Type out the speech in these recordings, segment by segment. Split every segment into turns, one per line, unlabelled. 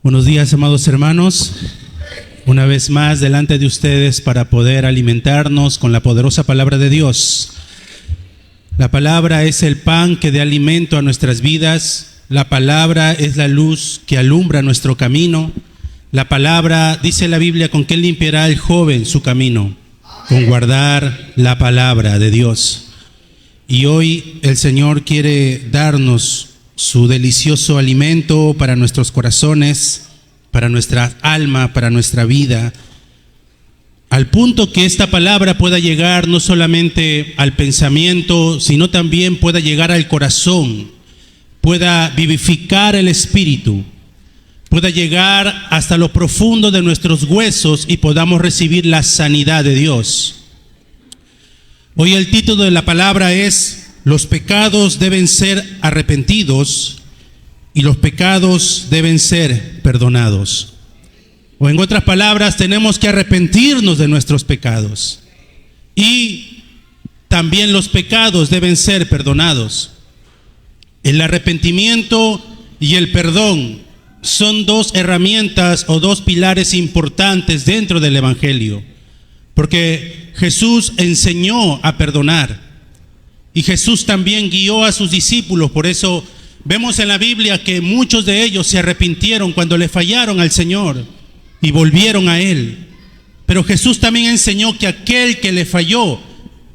Buenos días, amados hermanos. Una vez más delante de ustedes para poder alimentarnos con la poderosa palabra de Dios. La palabra es el pan que da alimento a nuestras vidas. La palabra es la luz que alumbra nuestro camino. La palabra, dice la Biblia, ¿con qué limpiará el joven su camino? Con guardar la palabra de Dios. Y hoy el Señor quiere darnos su delicioso alimento para nuestros corazones, para nuestra alma, para nuestra vida, al punto que esta palabra pueda llegar no solamente al pensamiento, sino también pueda llegar al corazón, pueda vivificar el espíritu, pueda llegar hasta lo profundo de nuestros huesos y podamos recibir la sanidad de Dios. Hoy el título de la palabra es: los pecados deben ser arrepentidos y los pecados deben ser perdonados. O en otras palabras, tenemos que arrepentirnos de nuestros pecados y también los pecados deben ser perdonados. El arrepentimiento y el perdón son dos herramientas o dos pilares importantes dentro del Evangelio, porque Jesús enseñó a perdonar. Y Jesús también guió a sus discípulos. Por eso vemos en la Biblia que muchos de ellos se arrepintieron cuando le fallaron al Señor y volvieron a Él. Pero Jesús también enseñó que aquel que le falló,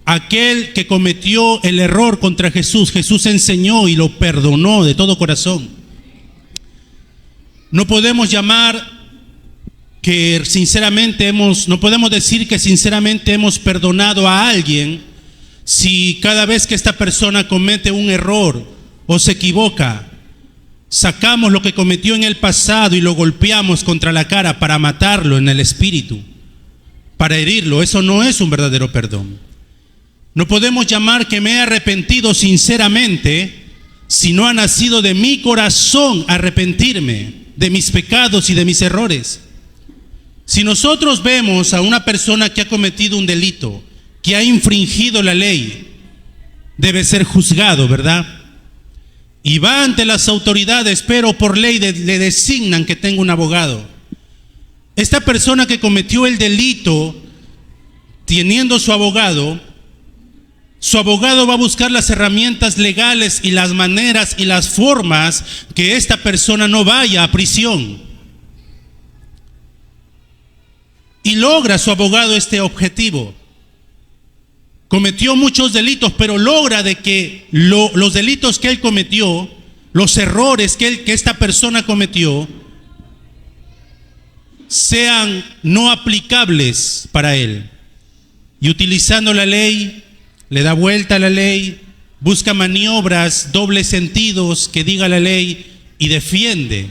aquel que cometió el error contra Jesús, Jesús enseñó y lo perdonó de todo corazón. No podemos no podemos decir que sinceramente hemos perdonado a alguien si cada vez que esta persona comete un error o se equivoca, sacamos lo que cometió en el pasado y lo golpeamos contra la cara para matarlo en el espíritu, para herirlo. Eso no es un verdadero perdón. No podemos llamar que me he arrepentido sinceramente si no ha nacido de mi corazón arrepentirme de mis pecados y de mis errores. Si nosotros vemos a una persona que ha cometido un delito, que ha infringido la ley, debe ser juzgado, ¿verdad? Y va ante las autoridades, pero por ley le designan que tenga un abogado. Esta persona que cometió el delito, teniendo su abogado va a buscar las herramientas legales y las maneras y las formas que esta persona no vaya a prisión. Y logra su abogado este objetivo. Cometió muchos delitos, pero logra de que los delitos que él cometió, los errores que esta persona cometió, sean no aplicables para él. Y utilizando la ley, le da vuelta a la ley, busca maniobras, dobles sentidos que diga la ley y defiende.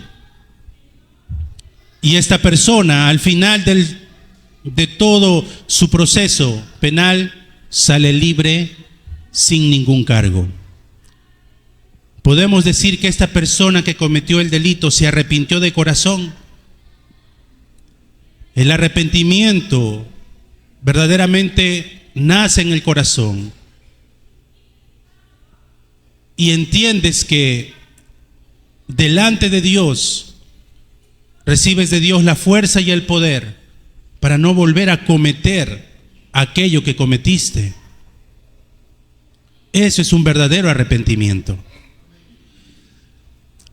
Y esta persona, al final de todo su proceso penal, sale libre sin ningún cargo. Podemos decir que esta persona que cometió el delito se arrepintió de corazón. El arrepentimiento verdaderamente nace en el corazón y entiendes que delante de Dios recibes de Dios la fuerza y el poder para no volver a cometer aquello que cometiste. Eso es un verdadero arrepentimiento.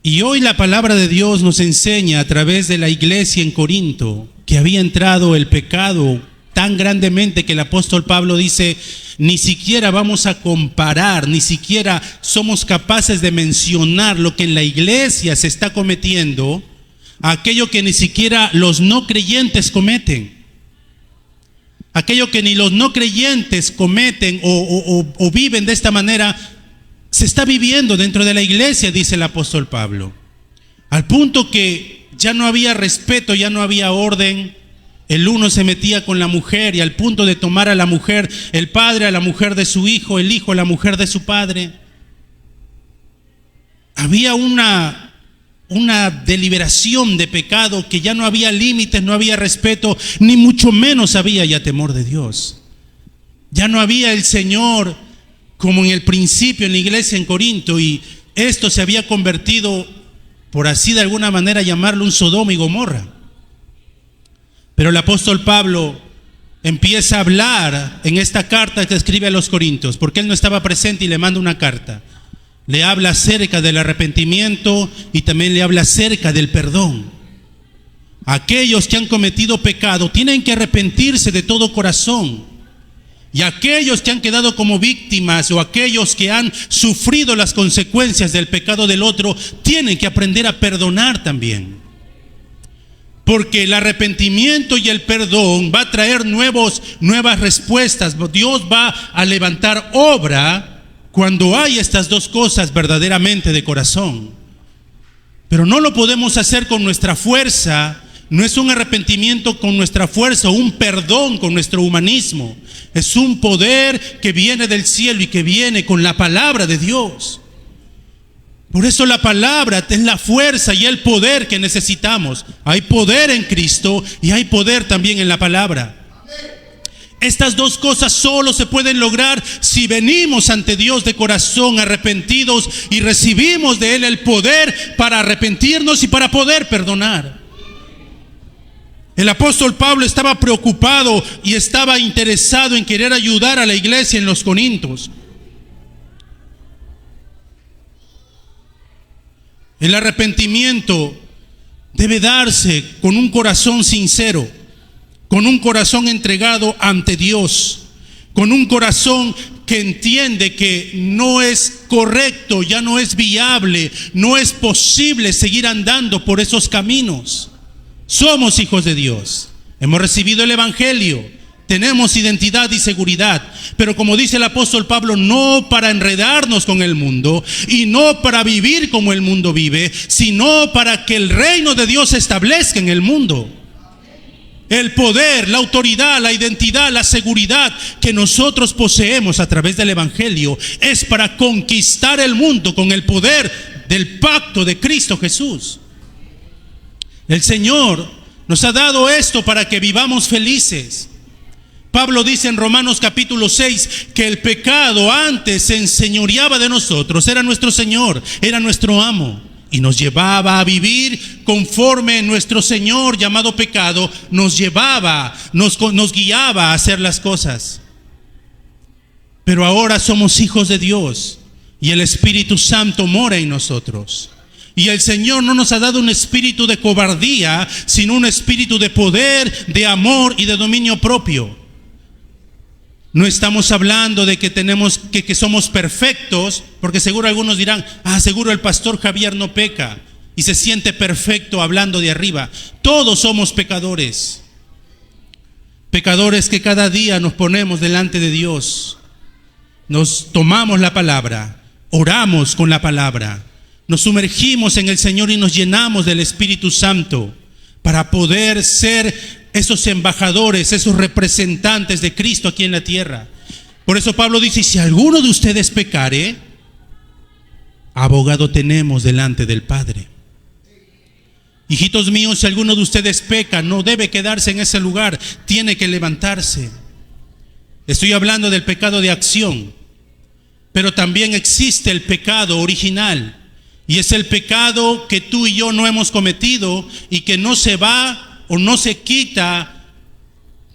Y hoy la palabra de Dios nos enseña a través de la iglesia en Corinto que había entrado el pecado tan grandemente que el apóstol Pablo dice: ni siquiera vamos a comparar, ni siquiera somos capaces de mencionar lo que en la iglesia se está cometiendo, aquello que ni siquiera los no creyentes cometen. Aquello que ni los no creyentes cometen o viven de esta manera, se está viviendo dentro de la iglesia, dice el apóstol Pablo. Al punto que ya no había respeto, ya no había orden. El uno se metía con la mujer y al punto de tomar a la mujer, el padre a la mujer de su hijo, el hijo a la mujer de su padre. Había una deliberación de pecado que ya no había límites, no había respeto, ni mucho menos había ya temor de Dios. Ya no había el Señor como en el principio en la iglesia en Corinto, y esto se había convertido por así de alguna manera llamarlo, un Sodoma y Gomorra. Pero el apóstol Pablo empieza a hablar en esta carta que escribe a los Corintios, porque él no estaba presente y le manda una carta. Le habla acerca del arrepentimiento y también le habla acerca del perdón. Aquellos que han cometido pecado tienen que arrepentirse de todo corazón. Y aquellos que han quedado como víctimas o aquellos que han sufrido las consecuencias del pecado del otro tienen que aprender a perdonar también. Porque el arrepentimiento y el perdón va a traer nuevas respuestas. Dios va a levantar obra cuando hay estas dos cosas verdaderamente de corazón. Pero no lo podemos hacer con nuestra fuerza. No es un arrepentimiento con nuestra fuerza o un perdón con nuestro humanismo. Es un poder que viene del cielo y que viene con la palabra de Dios. Por eso la palabra es la fuerza y el poder que necesitamos. Hay poder en Cristo y hay poder también en la palabra. Estas dos cosas solo se pueden lograr si venimos ante Dios de corazón arrepentidos y recibimos de Él el poder para arrepentirnos y para poder perdonar. El apóstol Pablo estaba preocupado y estaba interesado en querer ayudar a la iglesia en los Corintios. El arrepentimiento debe darse con un corazón sincero, con un corazón entregado ante Dios, con un corazón que entiende que no es correcto, ya no es viable, no es posible seguir andando por esos caminos. Somos hijos de Dios, hemos recibido el Evangelio, tenemos identidad y seguridad, pero como dice el apóstol Pablo, no para enredarnos con el mundo y no para vivir como el mundo vive, sino para que el reino de Dios se establezca en el mundo. El poder, la autoridad, la identidad, la seguridad que nosotros poseemos a través del Evangelio es para conquistar el mundo con el poder del pacto de Cristo Jesús. El Señor nos ha dado esto para que vivamos felices. Pablo dice en Romanos capítulo 6 que el pecado antes se enseñoreaba de nosotros, era nuestro Señor, era nuestro amo y nos llevaba a vivir conforme nuestro Señor llamado pecado nos llevaba, nos guiaba a hacer las cosas. Pero ahora somos hijos de Dios y el Espíritu Santo mora en nosotros. Y el Señor no nos ha dado un espíritu de cobardía, sino un espíritu de poder, de amor y de dominio propio. No estamos hablando de que que somos perfectos, porque seguro algunos dirán, seguro el pastor Javier no peca y se siente perfecto hablando de arriba. Todos somos pecadores. Pecadores que cada día nos ponemos delante de Dios. Nos tomamos la palabra, oramos con la palabra. Nos sumergimos en el Señor y nos llenamos del Espíritu Santo para poder ser esos embajadores, esos representantes de Cristo aquí en la tierra. Por eso Pablo dice, si alguno de ustedes pecare, abogado tenemos delante del Padre. Hijitos míos, si alguno de ustedes peca, no debe quedarse en ese lugar, tiene que levantarse. Estoy hablando del pecado de acción, pero también existe el pecado original. Y es el pecado que tú y yo no hemos cometido y que no se va o no se quita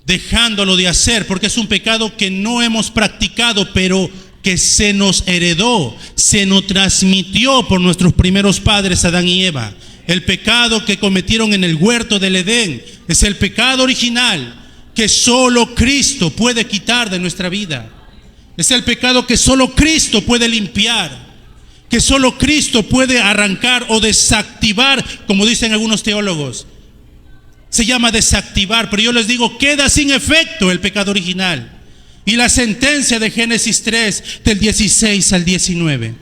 dejándolo de hacer, porque es un pecado que no hemos practicado, pero que se nos heredó, se nos transmitió por nuestros primeros padres, Adán y Eva. El pecado que cometieron en el huerto del Edén es el pecado original que solo Cristo puede quitar de nuestra vida. Es el pecado que solo Cristo puede limpiar, que solo Cristo puede arrancar o desactivar, como dicen algunos teólogos. Se llama desactivar, pero yo les digo, queda sin efecto el pecado original. Y la sentencia de Génesis 3, del 16 al 19.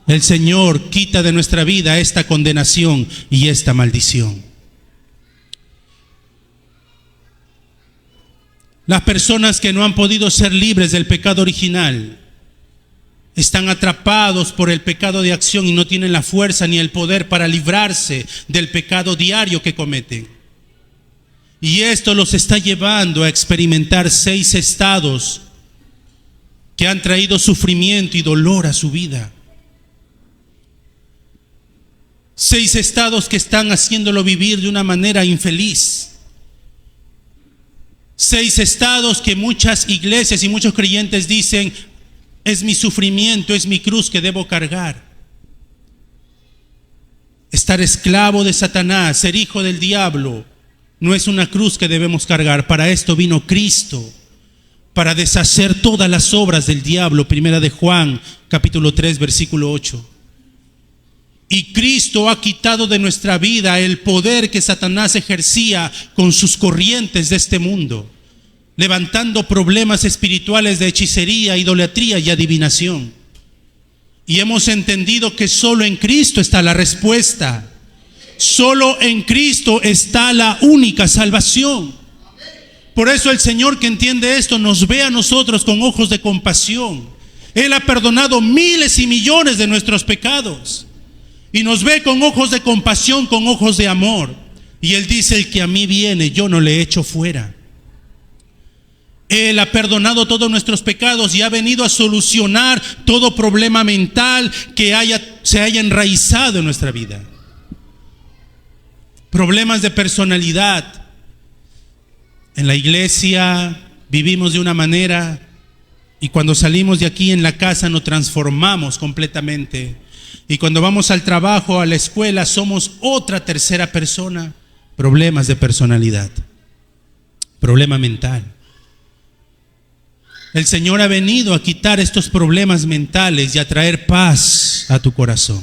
El Señor quita de nuestra vida esta condenación y esta maldición. Las personas que no han podido ser libres del pecado original están atrapados por el pecado de acción y no tienen la fuerza ni el poder para librarse del pecado diario que cometen. Y esto los está llevando a experimentar 6 estados que han traído sufrimiento y dolor a su vida. 6 estados que están haciéndolo vivir de una manera infeliz. 6 estados que muchas iglesias y muchos creyentes dicen: es mi sufrimiento, es mi cruz que debo cargar. Estar esclavo de Satanás, ser hijo del diablo, no es una cruz que debemos cargar. Para esto vino Cristo, para deshacer todas las obras del diablo. Primera de Juan, capítulo 3, versículo 8. Y Cristo ha quitado de nuestra vida el poder que Satanás ejercía con sus corrientes de este mundo, levantando problemas espirituales de hechicería, idolatría y adivinación. Y hemos entendido que solo en Cristo está la respuesta. Solo en Cristo está la única salvación. Por eso el Señor, que entiende esto, nos ve a nosotros con ojos de compasión. Él ha perdonado miles y millones de nuestros pecados. Y nos ve con ojos de compasión, con ojos de amor. Y Él dice: el que a mí viene, yo no le echo fuera. Él ha perdonado todos nuestros pecados y ha venido a solucionar todo problema mental que se haya enraizado en nuestra vida. Problemas de personalidad. En la iglesia vivimos de una manera y cuando salimos de aquí en la casa nos transformamos completamente. Y cuando vamos al trabajo, a la escuela, somos otra tercera persona. Problemas de personalidad. Problema mental. El Señor ha venido a quitar estos problemas mentales y a traer paz a tu corazón.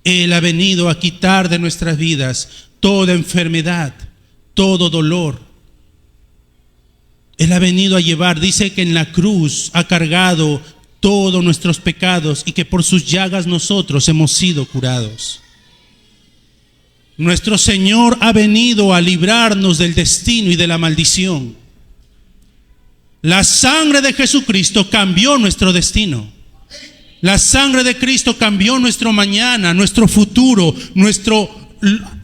Él ha venido a quitar de nuestras vidas toda enfermedad, todo dolor. Él ha venido a llevar, dice que en la cruz ha cargado todos nuestros pecados y que por sus llagas nosotros hemos sido curados. Nuestro Señor ha venido a librarnos del destino y de la maldición. La sangre de Jesucristo cambió nuestro destino. La sangre de Cristo cambió nuestro mañana, nuestro futuro,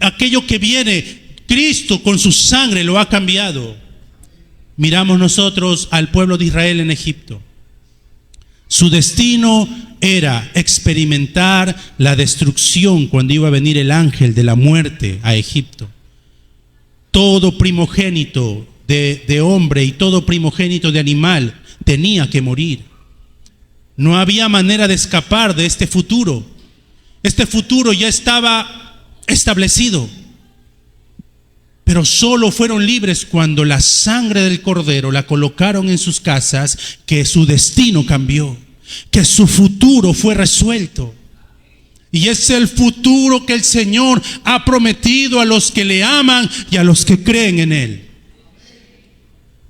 aquello que viene. Cristo con su sangre lo ha cambiado. Miramos nosotros al pueblo de Israel en Egipto. Su destino era experimentar la destrucción cuando iba a venir el ángel de la muerte a Egipto. Todo primogénito de hombre y todo primogénito de animal tenía que morir. No había manera de escapar de este futuro. Este futuro ya estaba establecido. Pero solo fueron libres cuando la sangre del Cordero la colocaron en sus casas, que su destino cambió, que su futuro fue resuelto. Y es el futuro que el Señor ha prometido a los que le aman y a los que creen en Él.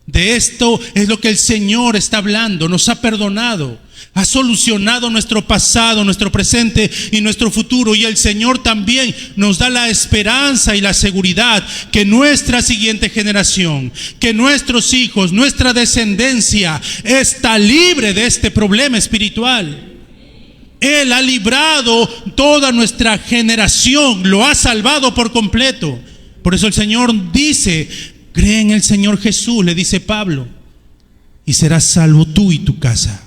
De esto es lo que el Señor está hablando. Nos ha perdonado, ha solucionado nuestro pasado, nuestro presente y nuestro futuro. Y el Señor también nos da la esperanza y la seguridad que nuestra siguiente generación, que nuestros hijos, nuestra descendencia está libre de este problema espiritual. Él ha librado toda nuestra generación, lo ha salvado por completo. Por eso el Señor dice: cree en el Señor Jesús, le dice Pablo, y serás salvo tú y tu casa.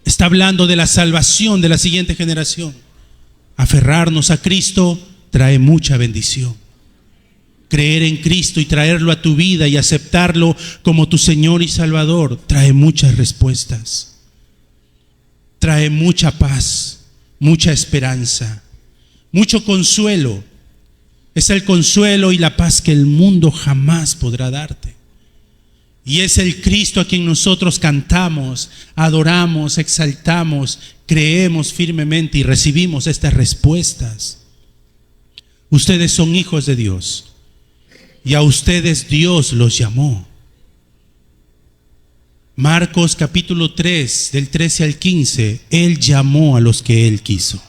Está hablando de la salvación de la siguiente generación. Aferrarnos a Cristo trae mucha bendición. Creer en Cristo y traerlo a tu vida y aceptarlo como tu Señor y Salvador trae muchas respuestas. Trae mucha paz, mucha esperanza, mucho consuelo. Es el consuelo y la paz que el mundo jamás podrá darte. Y es el Cristo a quien nosotros cantamos, adoramos, exaltamos, creemos firmemente y recibimos estas respuestas. Ustedes son hijos de Dios y a ustedes Dios los llamó. Marcos capítulo 3, del 13 al 15, Él llamó a los que Él quiso.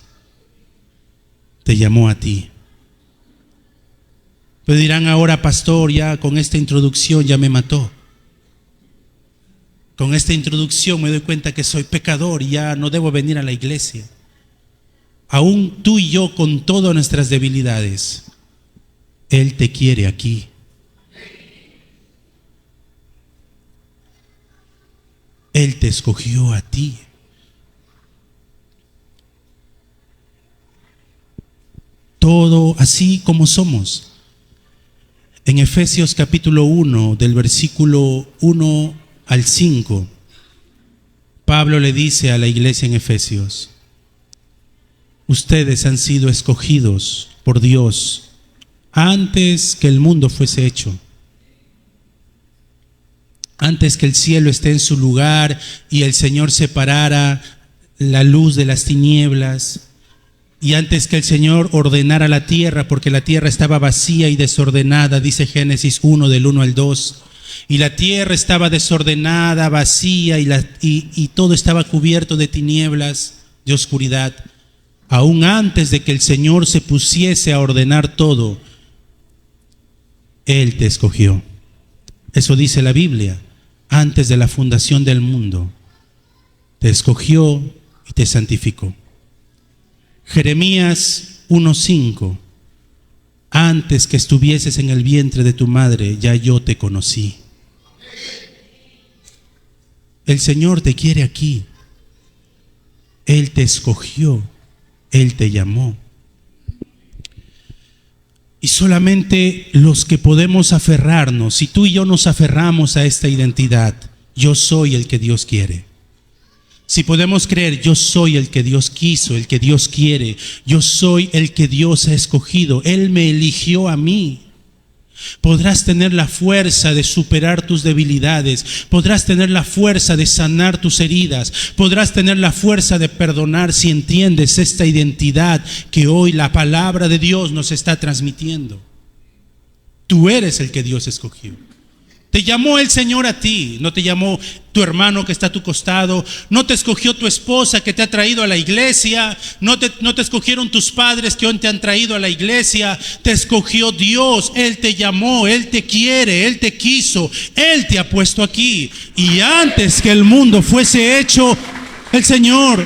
Te llamó a ti. Pero dirán ahora: pastor, ya con esta introducción ya me mató. Con esta introducción me doy cuenta que soy pecador y ya no debo venir a la iglesia. Aún tú y yo, con todas nuestras debilidades, Él te quiere aquí. Él te escogió a ti. todo así como somos. En Efesios capítulo 1, del versículo 1 al 5, Pablo le dice a la iglesia en Efesios: ustedes han sido escogidos por Dios antes que el mundo fuese hecho, antes que el cielo esté en su lugar y el Señor separara la luz de las tinieblas, y antes que el Señor ordenara la tierra, porque la tierra estaba vacía y desordenada, dice Génesis 1 del 1 al 2, y la tierra estaba desordenada, vacía, y todo estaba cubierto de tinieblas, de oscuridad. Aún antes de que el Señor se pusiese a ordenar todo, Él te escogió. Eso dice la Biblia. Antes de la fundación del mundo, te escogió y te santificó. Jeremías 1:5: antes que estuvieses en el vientre de tu madre, ya yo te conocí. El Señor te quiere aquí. Él te escogió, Él te llamó. Y solamente los que podemos aferrarnos, si tú y yo nos aferramos a esta identidad, yo soy el que Dios quiere. Si podemos creer, yo soy el que Dios quiso, el que Dios quiere, yo soy el que Dios ha escogido, Él me eligió a mí. Podrás tener la fuerza de superar tus debilidades, podrás tener la fuerza de sanar tus heridas, podrás tener la fuerza de perdonar si entiendes esta identidad que hoy la palabra de Dios nos está transmitiendo. Tú eres el que Dios escogió. Te llamó el Señor a ti, no te llamó tu hermano que está a tu costado, no te escogió tu esposa que te ha traído a la iglesia, no te escogieron tus padres que hoy te han traído a la iglesia, te escogió Dios, Él te llamó, Él te quiere, Él te quiso, Él te ha puesto aquí. Y antes que el mundo fuese hecho, el Señor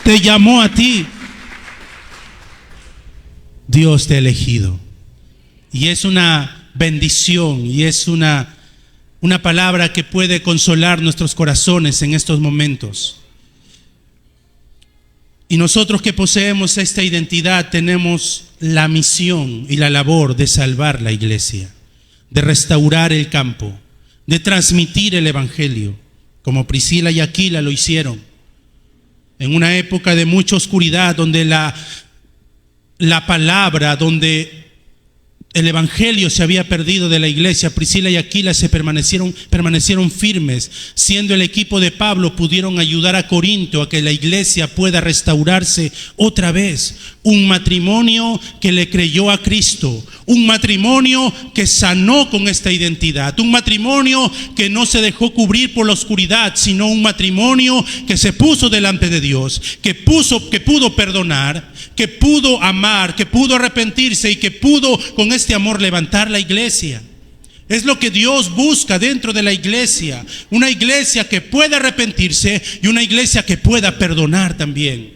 te llamó a ti. Dios te ha elegido. Y es una bendición y es una palabra que puede consolar nuestros corazones en estos momentos. Y nosotros que poseemos esta identidad tenemos la misión y la labor de salvar la iglesia, de restaurar el campo, de transmitir el evangelio, como Priscila y Aquila lo hicieron. En una época de mucha oscuridad, donde la palabra, donde el evangelio se había perdido de la iglesia, Priscila y Aquila permanecieron firmes. Siendo el equipo de Pablo, pudieron ayudar a Corinto a que la iglesia pueda restaurarse otra vez. Un matrimonio que le creyó a Cristo, un matrimonio que sanó con esta identidad, un matrimonio que no se dejó cubrir por la oscuridad, sino un matrimonio que se puso delante de Dios, que pudo perdonar, que pudo amar, que pudo arrepentirse y que pudo con este amor levantar la iglesia. Es lo que Dios busca dentro de la iglesia, una iglesia que pueda arrepentirse y una iglesia que pueda perdonar también.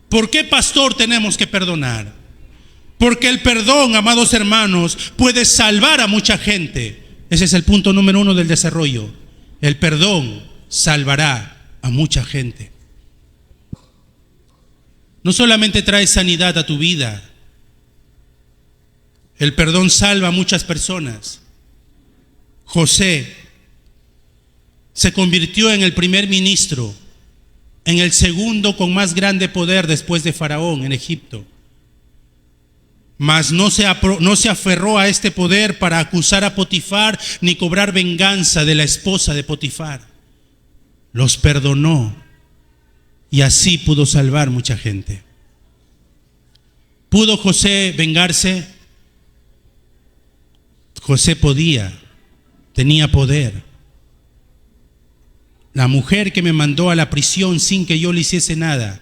¿Por qué, pastor, tenemos que perdonar? Porque el perdón, amados hermanos, puede salvar a mucha gente. Ese es el punto número 1 del desarrollo. El perdón salvará a mucha gente. No solamente trae sanidad a tu vida, el perdón salva a muchas personas. José se convirtió en el primer ministro, en el segundo con más grande poder después de Faraón en Egipto. Mas no se aferró a este poder para acusar a Potifar ni cobrar venganza de la esposa de Potifar. Los perdonó y así pudo salvar mucha gente. ¿Pudo José vengarse? José podía, tenía poder. La mujer que me mandó a la prisión sin que yo le hiciese nada.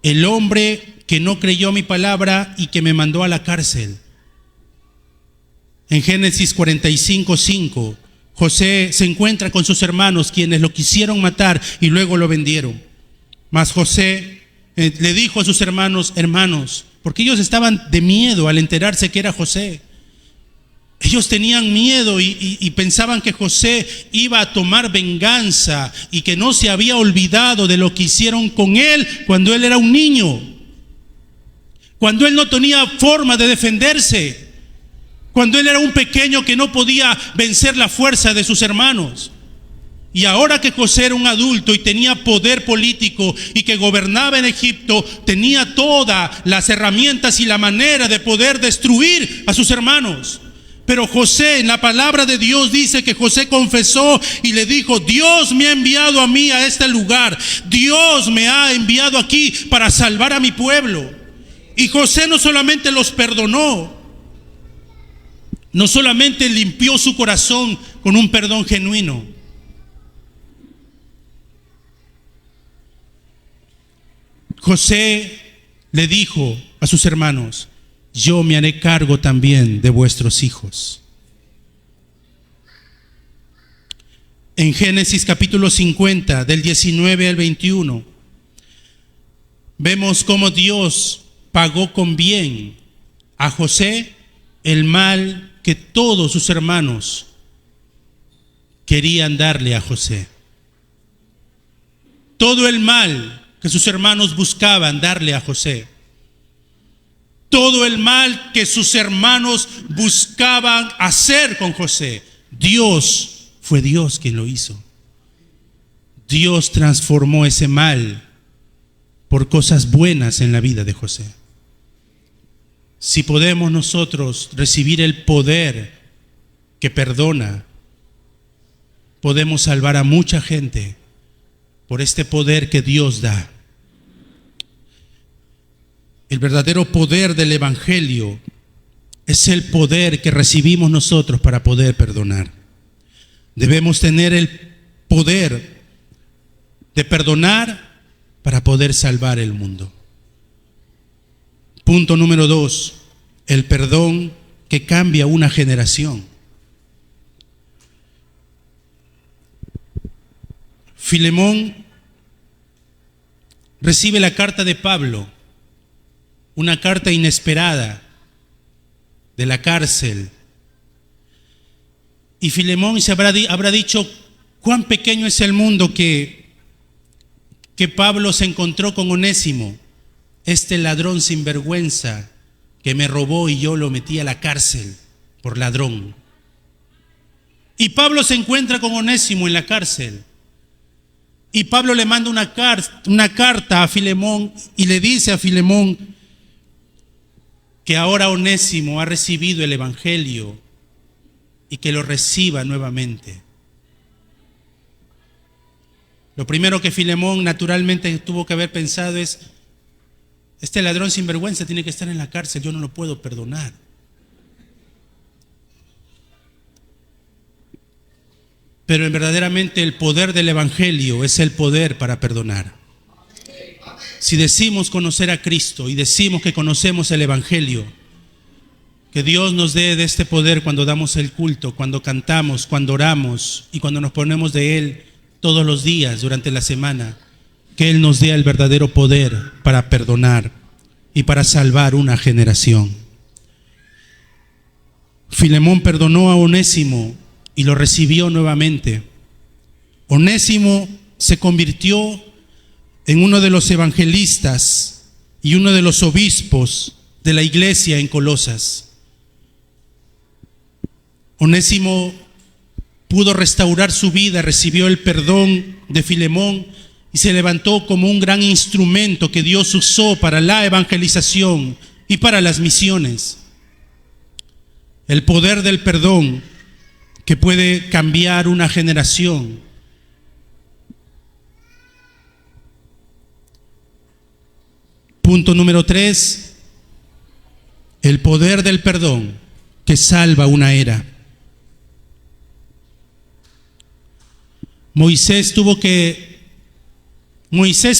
El hombre que no creyó mi palabra y que me mandó a la cárcel. En Génesis 45:5, José se encuentra con sus hermanos, quienes lo quisieron matar y luego lo vendieron. Mas José le dijo a sus hermanos, porque ellos estaban de miedo al enterarse que era José. Ellos tenían miedo y pensaban que José iba a tomar venganza y que no se había olvidado de lo que hicieron con él cuando él era un niño. cuando él no tenía forma de defenderse, cuando él era un pequeño que no podía vencer la fuerza de sus hermanos. Y ahora que José era un adulto y tenía poder político y que gobernaba en Egipto, tenía todas las herramientas y la manera de poder destruir a sus hermanos. Pero José, en la palabra de Dios dice que José confesó y le dijo: Dios me ha enviado a mí a este lugar, Dios me ha enviado aquí para salvar a mi pueblo. Y José no solamente los perdonó, no solamente limpió su corazón con un perdón genuino, José le dijo a sus hermanos: yo me haré cargo también de vuestros hijos. En Génesis capítulo 50, del 19 al 21, vemos cómo Dios pagó con bien a José el mal que todos sus hermanos querían darle a José. Todo el mal que sus hermanos buscaban darle a José. Todo el mal que sus hermanos buscaban hacer con José. Fue Dios quien lo hizo. Dios transformó ese mal por cosas buenas en la vida de José. Si podemos nosotros recibir el poder que perdona, podemos salvar a mucha gente por este poder que Dios da. El verdadero poder del Evangelio es el poder que recibimos nosotros para poder perdonar. Debemos tener el poder de perdonar para poder salvar el mundo. Punto número 2, el perdón que cambia una generación. Filemón recibe la carta de Pablo, una carta inesperada de la cárcel. Y Filemón habrá dicho: cuán pequeño es el mundo que Pablo se encontró con Onésimo, este ladrón sinvergüenza que me robó y yo lo metí a la cárcel por ladrón. Y Pablo se encuentra con Onésimo en la cárcel. Y Pablo le manda una carta a Filemón y le dice a Filemón que ahora Onésimo ha recibido el Evangelio y que lo reciba nuevamente. Lo primero que Filemón naturalmente tuvo que haber pensado es: este ladrón sinvergüenza tiene que estar en la cárcel, yo no lo puedo perdonar. Pero verdaderamente el poder del Evangelio es el poder para perdonar. Si decimos conocer a Cristo y decimos que conocemos el Evangelio, que Dios nos dé de este poder cuando damos el culto, cuando cantamos, cuando oramos y cuando nos ponemos de Él todos los días durante la semana, que Él nos dé el verdadero poder para perdonar y para salvar una generación. Filemón perdonó a Onésimo y lo recibió nuevamente. Onésimo se convirtió en uno de los evangelistas y uno de los obispos de la iglesia en Colosas. Onésimo pudo restaurar su vida, recibió el perdón de Filemón y se levantó como un gran instrumento que Dios usó para la evangelización y para las misiones. El poder del perdón que puede cambiar una generación. Punto número 3, el poder del perdón que salva una era. Moisés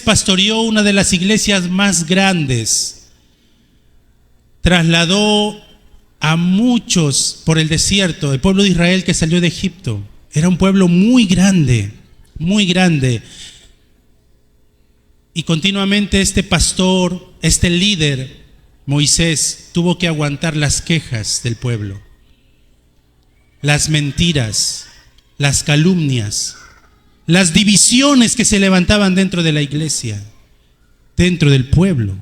pastoreó una de las iglesias más grandes, trasladó a muchos por el desierto, el pueblo de Israel que salió de Egipto. Era un pueblo muy grande, muy grande. Y continuamente este pastor, este líder, Moisés, tuvo que aguantar las quejas del pueblo, las mentiras, las calumnias, las divisiones que se levantaban dentro de la iglesia, dentro del pueblo.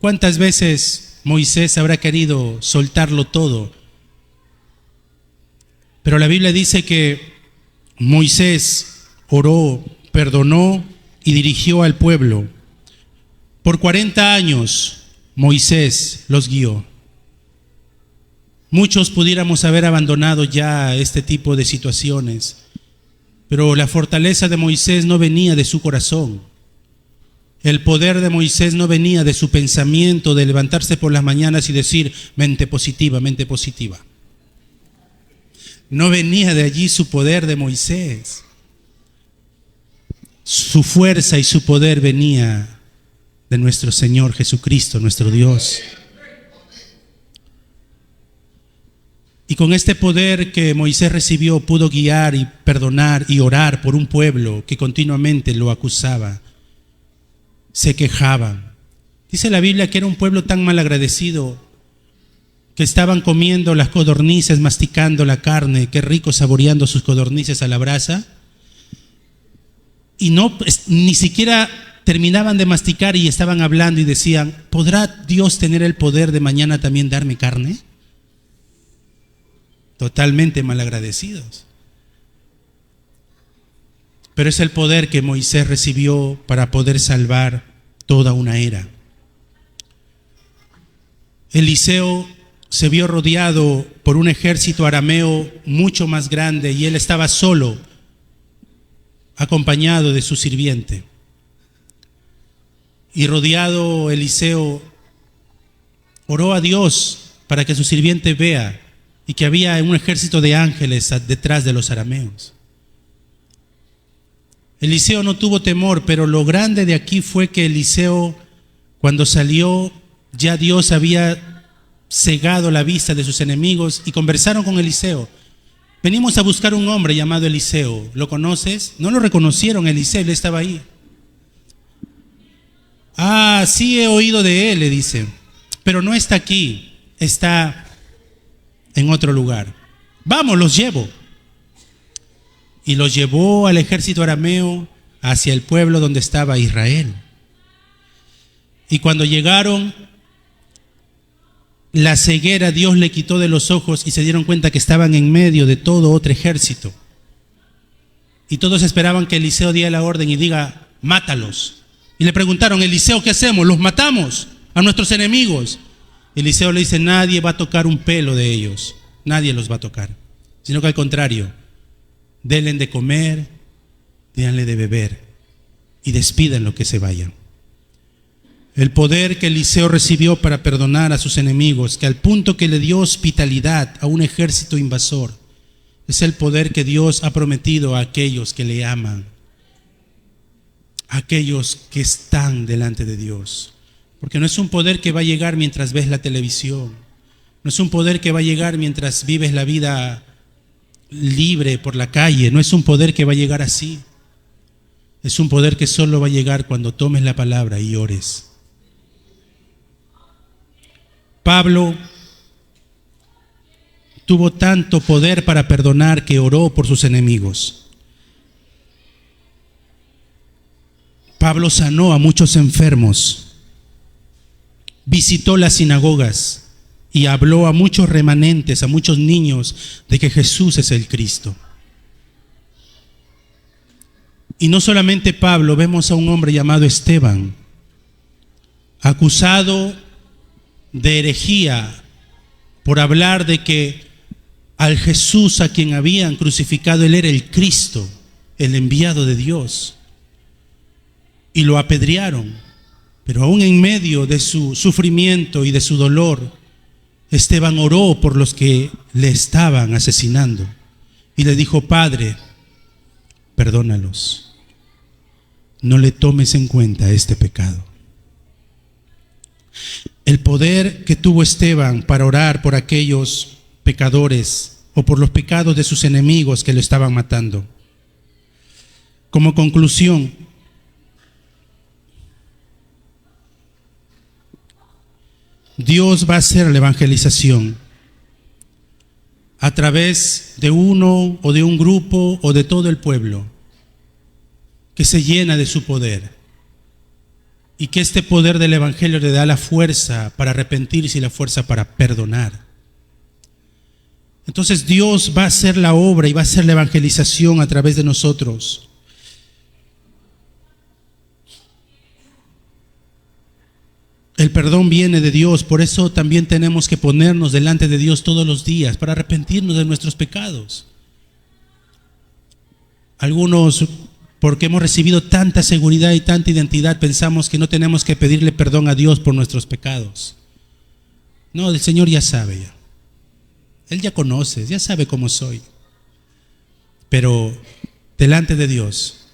¿Cuántas veces Moisés habrá querido soltarlo todo? Pero la Biblia dice que Moisés oró, perdonó y dirigió al pueblo. Por 40 años Moisés los guió. Muchos pudiéramos haber abandonado ya este tipo de situaciones, pero la fortaleza de Moisés no venía de su corazón. El poder de Moisés no venía de su pensamiento de levantarse por las mañanas y decir mente positiva, mente positiva. No venía de allí su poder de Moisés. Su fuerza y su poder venía de nuestro Señor Jesucristo, nuestro Dios. Y con este poder que Moisés recibió pudo guiar y perdonar y orar por un pueblo que continuamente lo acusaba, se quejaba. Dice la Biblia que era un pueblo tan mal agradecido que estaban comiendo las codornices, masticando la carne, qué rico saboreando sus codornices a la brasa, y ni siquiera terminaban de masticar y estaban hablando y decían, ¿podrá Dios tener el poder de mañana también darme carne? Totalmente malagradecidos. Pero es el poder que Moisés recibió para poder salvar toda una era. Eliseo se vio rodeado por un ejército arameo mucho más grande y él estaba solo, acompañado de su sirviente. Y rodeado Eliseo oró a Dios para que su sirviente vea y que había un ejército de ángeles detrás de los arameos. Eliseo no tuvo temor, pero lo grande de aquí fue que Eliseo, cuando salió, ya Dios había cegado la vista de sus enemigos y conversaron con Eliseo. Venimos a buscar un hombre llamado Eliseo. ¿Lo conoces? No lo reconocieron, Eliseo, él estaba ahí. Ah, sí he oído de él, le dice, pero no está aquí, está en otro lugar. Vamos, los llevo. Y los llevó al ejército arameo hacia el pueblo donde estaba Israel. Y cuando llegaron, la ceguera Dios le quitó de los ojos y se dieron cuenta que estaban en medio de todo otro ejército. Y todos esperaban que Eliseo diera la orden y diga, mátalos. Y le preguntaron, Eliseo, ¿qué hacemos? ¿Los matamos a nuestros enemigos? Eliseo le dice, nadie va a tocar un pelo de ellos. Nadie los va a tocar. Sino que al contrario, denle de comer, denle de beber y despídanlo que se vayan. El poder que Eliseo recibió para perdonar a sus enemigos, que al punto que le dio hospitalidad a un ejército invasor, es el poder que Dios ha prometido a aquellos que le aman, a aquellos que están delante de Dios. Porque no es un poder que va a llegar mientras ves la televisión, no es un poder que va a llegar mientras vives la vida libre por la calle, no es un poder que va a llegar así. Es un poder que solo va a llegar cuando tomes la palabra y ores. Pablo tuvo tanto poder para perdonar que oró por sus enemigos. Pablo sanó a muchos enfermos, visitó las sinagogas y habló a muchos remanentes, a muchos niños, de que Jesús es el Cristo. Y no solamente Pablo, vemos a un hombre llamado Esteban, acusado de herejía por hablar de que al Jesús a quien habían crucificado, él era el Cristo, el enviado de Dios. Y lo apedrearon, pero aún en medio de su sufrimiento y de su dolor, Esteban oró por los que le estaban asesinando y le dijo, Padre, perdónalos, no le tomes en cuenta este pecado. El poder que tuvo Esteban para orar por aquellos pecadores o por los pecados de sus enemigos que lo estaban matando. Como conclusión, Dios va a hacer la evangelización a través de uno o de un grupo o de todo el pueblo que se llena de su poder. y que este poder del Evangelio le da la fuerza para arrepentirse y la fuerza para perdonar. Entonces Dios va a hacer la obra y va a hacer la evangelización a través de nosotros. El perdón viene de Dios, por eso también tenemos que ponernos delante de Dios todos los días para arrepentirnos de nuestros pecados. Algunos, porque hemos recibido tanta seguridad y tanta identidad, pensamos que no tenemos que pedirle perdón a Dios por nuestros pecados. No, el Señor ya sabe ya. Él ya conoce, ya sabe cómo soy. Pero delante de Dios,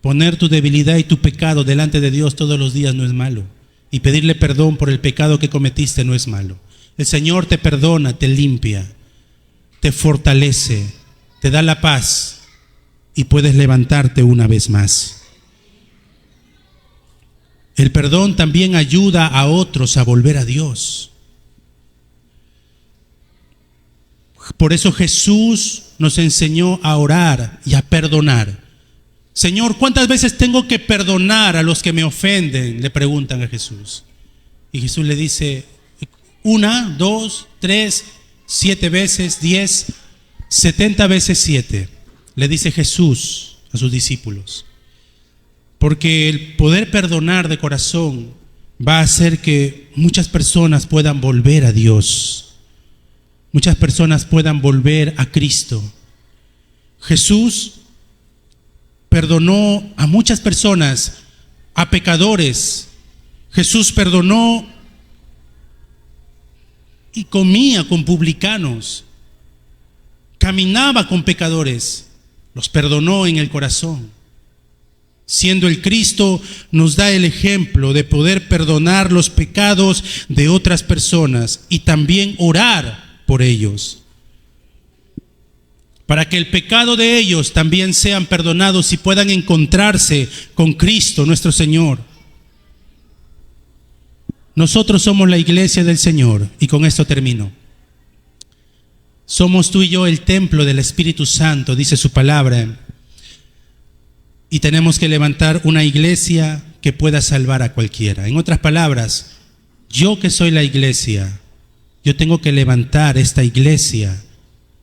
poner tu debilidad y tu pecado delante de Dios todos los días no es malo. Y pedirle perdón por el pecado que cometiste no es malo. El Señor te perdona, te limpia, te fortalece, te da la paz y puedes levantarte una vez más. El perdón también ayuda a otros a volver a Dios. Por eso Jesús nos enseñó a orar y a perdonar. Señor, ¿cuántas veces tengo que perdonar a los que me ofenden? Le preguntan a Jesús. Y Jesús le dice, 1, 2, 3, 7 veces, 10, 70 veces 7. Le dice Jesús a sus discípulos. Porque el poder perdonar de corazón va a hacer que muchas personas puedan volver a Dios. Muchas personas puedan volver a Cristo. Jesús perdonó a muchas personas, a pecadores. Jesús perdonó y comía con publicanos, caminaba con pecadores, los perdonó en el corazón. Siendo el Cristo, nos da el ejemplo de poder perdonar los pecados de otras personas y también orar por ellos, para que el pecado de ellos también sean perdonados y puedan encontrarse con Cristo nuestro Señor. Nosotros somos la iglesia del Señor, y con esto termino. Somos tú y yo el templo del Espíritu Santo, dice su palabra, y tenemos que levantar una iglesia que pueda salvar a cualquiera. En otras palabras, yo que soy la iglesia, yo tengo que levantar esta iglesia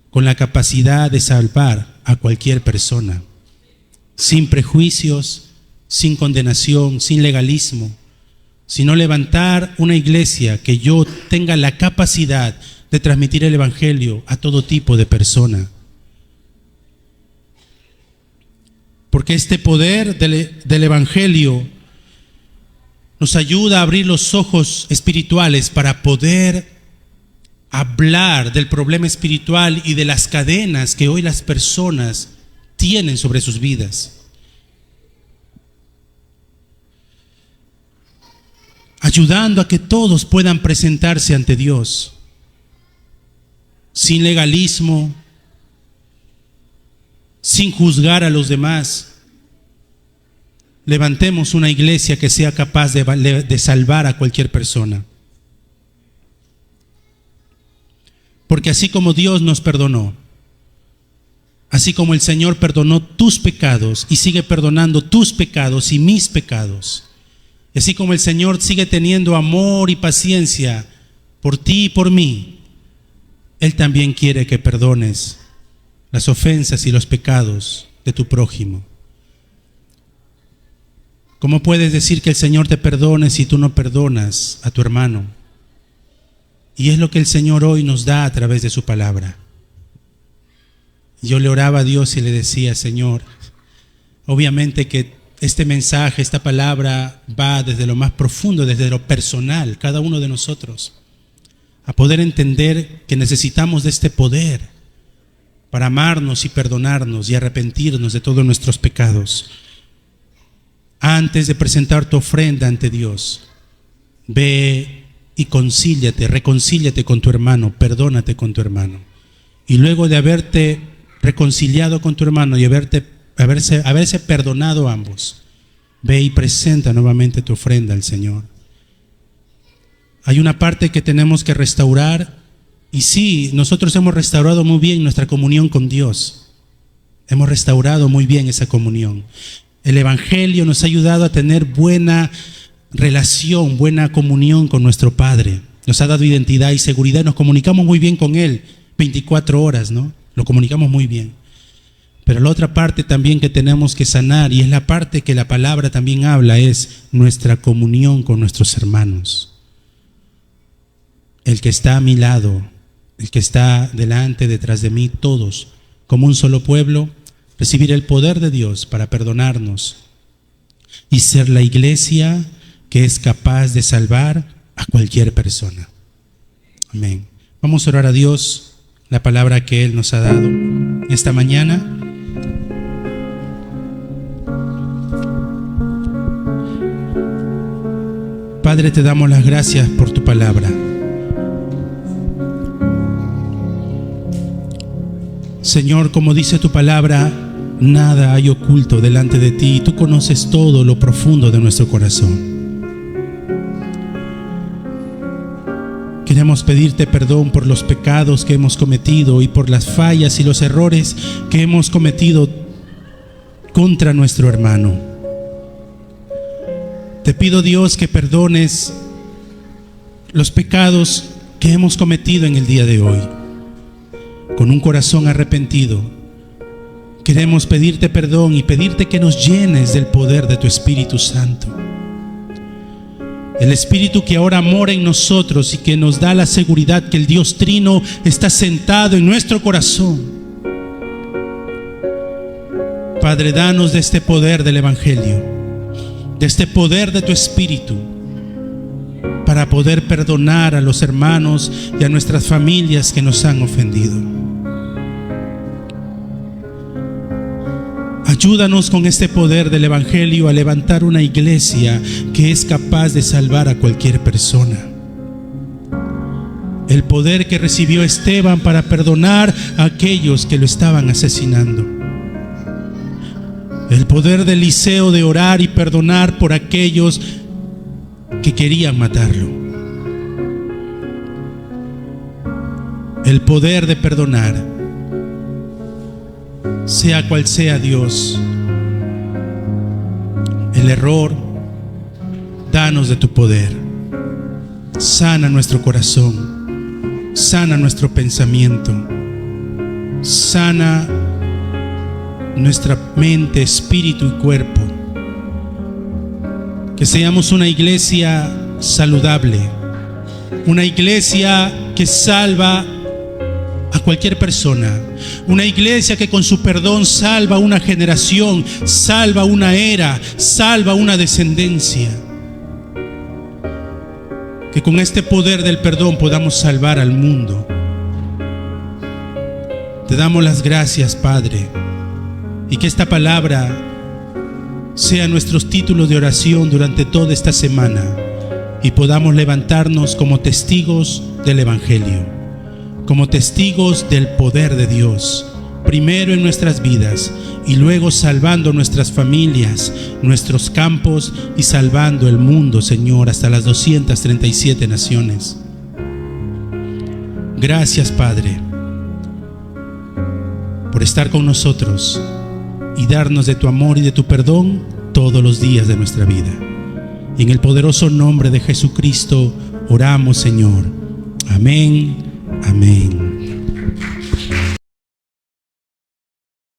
con la capacidad de salvar a cualquier persona, sin prejuicios, sin condenación, sin legalismo, sino levantar una iglesia que yo tenga la capacidad de transmitir el Evangelio a todo tipo de persona. Porque este poder del Evangelio nos ayuda a abrir los ojos espirituales para poder hablar del problema espiritual y de las cadenas que hoy las personas tienen sobre sus vidas. Ayudando a que todos puedan presentarse ante Dios sin legalismo, sin juzgar a los demás. Levantemos una iglesia que sea capaz de salvar a cualquier persona. Porque así como Dios nos perdonó, así como el Señor perdonó tus pecados y sigue perdonando tus pecados y mis pecados, y así como el Señor sigue teniendo amor y paciencia por ti y por mí, Él también quiere que perdones las ofensas y los pecados de tu prójimo. ¿Cómo puedes decir que el Señor te perdone si tú no perdonas a tu hermano? Y es lo que el Señor hoy nos da a través de su palabra. Yo le oraba a Dios y le decía, Señor, obviamente que este mensaje, esta palabra va desde lo más profundo, desde lo personal, cada uno de nosotros, a poder entender que necesitamos de este poder para amarnos y perdonarnos y arrepentirnos de todos nuestros pecados. Antes de presentar tu ofrenda ante Dios, ve y reconcíliate con tu hermano, perdónate con tu hermano. Y luego de haberte reconciliado con tu hermano y haberse perdonado ambos, ve y presenta nuevamente tu ofrenda al Señor. Hay una parte que tenemos que restaurar, y sí, nosotros hemos restaurado muy bien nuestra comunión con Dios. Hemos restaurado muy bien esa comunión. El Evangelio nos ha ayudado a tener buena relación, buena comunión con nuestro Padre. Nos ha dado identidad y seguridad. Nos comunicamos muy bien con Él, 24 horas, ¿no? Lo comunicamos muy bien. Pero la otra parte también que tenemos que sanar, y es la parte que la palabra también habla, es nuestra comunión con nuestros hermanos. El que está a mi lado, el que está delante, detrás de mí, todos, como un solo pueblo, recibir el poder de Dios para perdonarnos y ser la iglesia que es capaz de salvar a cualquier persona. Amén. Vamos a orar a Dios, la palabra que Él nos ha dado esta mañana. Padre, te damos las gracias por tu palabra. Señor, como dice tu palabra, nada hay oculto delante de ti. Tú conoces todo lo profundo de nuestro corazón. Queremos pedirte perdón por los pecados que hemos cometido y por las fallas y los errores que hemos cometido contra nuestro hermano. Te pido, Dios, que perdones los pecados que hemos cometido en el día de hoy. Con un corazón arrepentido, queremos pedirte perdón y pedirte que nos llenes del poder de tu Espíritu Santo. El Espíritu que ahora mora en nosotros y que nos da la seguridad que el Dios Trino está sentado en nuestro corazón. Padre, danos de este poder del Evangelio, de este poder de tu Espíritu, para poder perdonar a los hermanos y a nuestras familias que nos han ofendido. Ayúdanos con este poder del Evangelio a levantar una iglesia que es capaz de salvar a cualquier persona. El poder que recibió Esteban para perdonar a aquellos que lo estaban asesinando. El poder de Eliseo de orar y perdonar por aquellos que querían matarlo. El poder de perdonar, sea cual sea, Dios, el error, danos de tu poder. Sana nuestro corazón, sana nuestro pensamiento, sana nuestra mente, espíritu y cuerpo. Que seamos una iglesia saludable, una iglesia que salva a cualquier persona, una iglesia que con su perdón salva una generación, salva una era, salva una descendencia. Que con este poder del perdón podamos salvar al mundo. Te damos las gracias, Padre, y que esta palabra sea nuestros títulos de oración durante toda esta semana y podamos levantarnos como testigos del Evangelio, como testigos del poder de Dios, primero en nuestras vidas y luego salvando nuestras familias, nuestros campos y salvando el mundo, Señor, hasta las 237 naciones. Gracias, Padre, por estar con nosotros y darnos de tu amor y de tu perdón todos los días de nuestra vida. Y en el poderoso nombre de Jesucristo oramos, Señor. Amén. Amén.